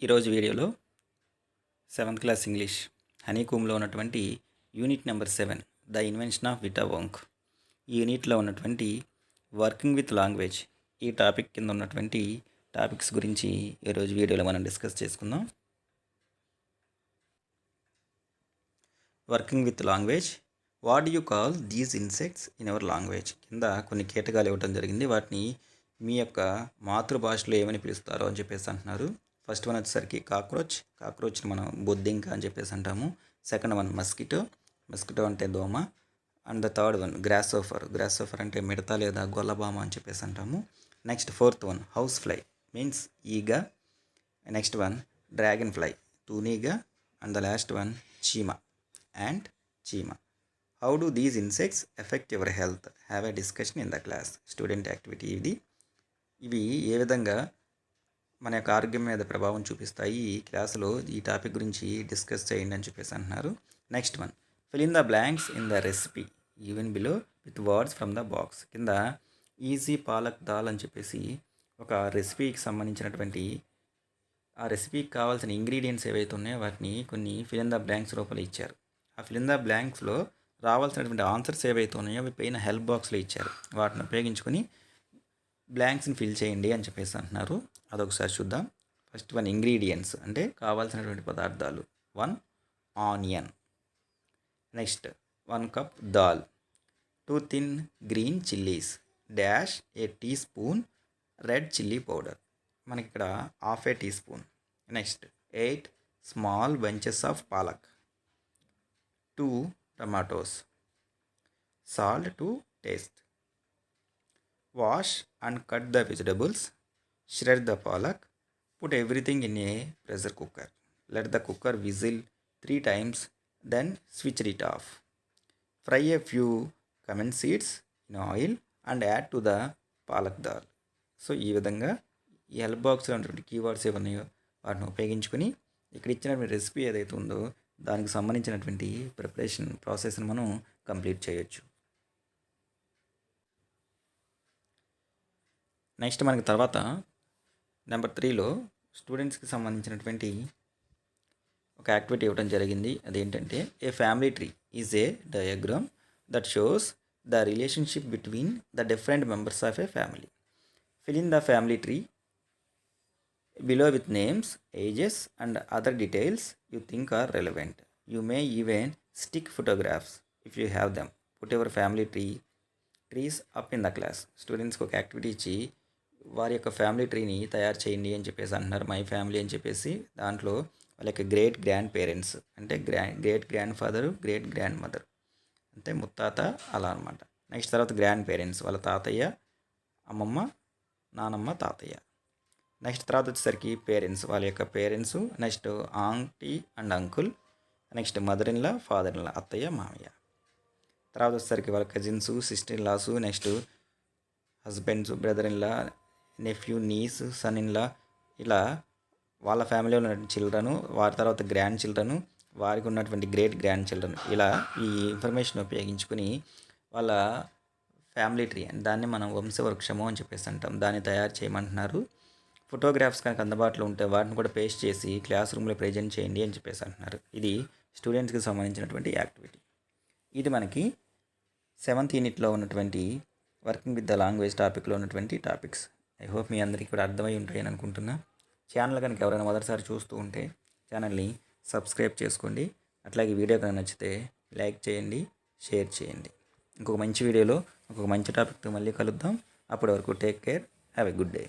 ఈరోజు వీడియోలో 7th class English హనీకూమ్లో ఉన్నటువంటి unit number 7 the invention of Vita Wonk ఈ యూనిట్లో ఉన్నటువంటి వర్కింగ్ విత్ లాంగ్వేజ్ ఈ టాపిక్ కింద ఉన్నటువంటి టాపిక్స్ గురించి ఈరోజు వీడియోలో మనం డిస్కస్ చేసుకుందాం. Working with language, what you call these insects in our language కింద కొన్ని కీటకాలు ఇవ్వడం జరిగింది. వాటిని మీ యొక్క మాతృభాషలో ఏమని పిలుస్తారో అని చెప్పేసి అంటున్నారు. ఫస్ట్ వన్ వచ్చేసరికి కాక్రోచ్ని మనం బొద్దింక అని చెప్పేసి అంటాము. సెకండ్ వన్ మస్కిటో అంటే దోమ. And the third one grasshopper అంటే మిడత లేదా గొల్లబామ అని చెప్పేసి అంటాము. Next fourth one housefly means ఈగ. నెక్స్ట్ వన్ డ్రాగన్ ఫ్లై తూనీగ. అండ్ ద లాస్ట్ వన్ చీమ. How do these insects affect your health, have a discussion in the class. Student activity ఇది. ఇవి ఏ విధంగా మన యొక్క ఆరోగ్యం మీద ప్రభావం చూపిస్తాయి, ఈ క్లాసులో ఈ టాపిక్ గురించి డిస్కస్ చేయండి అని చెప్పేసి అంటున్నారు. Next one fill in the blanks in the recipe even below with words from the box కింద ఈజీ పాలక్ దాల్ అని చెప్పేసి ఒక రెసిపీకి సంబంధించినటువంటి ఆ రెసిపీకి కావాల్సిన ఇంగ్రీడియంట్స్ ఏవైతే ఉన్నాయో వాటిని కొన్ని ఫిల్ ఇన్ ద బ్లాంక్స్ రూపంలో ఇచ్చారు. ఆ ఫిల్ ఇన్ ద బ్లాంక్స్లో రావాల్సినటువంటి ఆన్సర్స్ ఏవైతే ఉన్నాయో అవి పైన హెల్ప్ బాక్స్లో ఇచ్చారు. వాటిని ఉపయోగించుకొని బ్లాంక్స్ని ఫిల్ చేయండి అని చెప్పేసి అంటున్నారు. అదొకసారి చూద్దాం. ఫస్ట్ వన్ ఇంగ్రీడియంట్స్ అంటే కావాల్సినటువంటి పదార్థాలు. 1 onion. Next 1 cup dal. 2 thin green chillies dash a teaspoon red chilli powder. మనకి ఇక్కడ half a teaspoon. Next 8 small bunches of palak. 2 tomatoes. Salt to taste. Wash and cut the vegetables, shred the palak, put everything in a pressure cooker. Let the cooker whistle 3 times, then switch it off. Fry a few cumin seeds in oil and add to the palak dal. So ఈ విధంగా ఈ help బాక్స్లో ఉన్నటువంటి keywords ఏమన్నాయో వాటిని ఉపయోగించుకొని ఇక్కడ ఇచ్చిన recipe ఏదైతే ఉందో దానికి సంబంధించినటువంటి ప్రిపరేషన్ ప్రాసెస్ని మనం కంప్లీట్ చేయొచ్చు. నెక్స్ట్ మనకి తర్వాత నెంబర్ 3లో స్టూడెంట్స్కి సంబంధించినటువంటి ఒక యాక్టివిటీ ఇవ్వడం జరిగింది. అదేంటంటే a family tree is a diagram that shows the relationship between the different members of a family. Fill in the family tree below with names, ages and other details you think are relevant. You may even stick photographs if you have them. Put ever family trees up in the class. స్టూడెంట్స్కి ఒక activity ఇచ్చి వారి యొక్క family ట్రీని తయారు చేయండి అని చెప్పేసి అంటున్నారు. మై ఫ్యామిలీ అని చెప్పేసి దాంట్లో వాళ్ళ యొక్క గ్రేట్ గ్రాండ్ పేరెంట్స్ అంటే great grand father, great grand mother అంటే ముత్తాత అలా అనమాట. నెక్స్ట్ తర్వాత గ్రాండ్ పేరెంట్స్ వాళ్ళ తాతయ్య, అమ్మమ్మ, నానమ్మ, తాతయ్య. నెక్స్ట్ తర్వాత వచ్చేసరికి పేరెంట్స్ వాళ్ళ యొక్క parents. Next aunty and uncle. Next mother in law, father in law అత్తయ్య, మామయ్య. తర్వాత వచ్చేసరికి వాళ్ళ cousins, sister in laws, next husbands, brother in law, nephew, niece, son in law, ఇలా వాళ్ళ ఫ్యామిలీలో ఉన్న చిల్డ్రను, వారి తర్వాత గ్రాండ్ చిల్డ్రను, వారికి ఉన్నటువంటి గ్రేట్ గ్రాండ్ చిల్డ్రన్, ఇలా ఈ ఇన్ఫర్మేషన్ ఉపయోగించుకుని వాళ్ళ ఫ్యామిలీ ట్రీ దాన్ని మనం వంశవృక్షము అని చెప్పేసి అంటాం. దాన్ని తయారు చేయమంటున్నారు. ఫోటోగ్రాఫ్స్ కనుక అందుబాటులో ఉంటే వాటిని కూడా పేస్ట్ చేసి క్లాస్ రూమ్లో ప్రజెంట్ చేయండి అని చెప్పేసి అంటున్నారు. ఇది స్టూడెంట్స్కి సంబంధించినటువంటి యాక్టివిటీ. ఇది మనకి 7th యూనిట్లో ఉన్నటువంటి వర్కింగ్ విత్ ద లాంగ్వేజ్ టాపిక్లో ఉన్నటువంటి టాపిక్స్. ఐ హోప్ మీ అందరికీ కూడా అర్థమై ఉంటాయని అనుకుంటున్నా. ఛానల్ కనుక ఎవరైనా మొదటిసారి చూస్తూ ఉంటే ఛానల్ని సబ్స్క్రైబ్ చేసుకోండి. అట్లాగే వీడియో కనుక నచ్చితే లైక్ చేయండి, షేర్ చేయండి. ఇంకొక మంచి వీడియోలో ఇంకొక మంచి టాపిక్తో మళ్ళీ కలుద్దాం. అప్పటి వరకు take care, have a good day.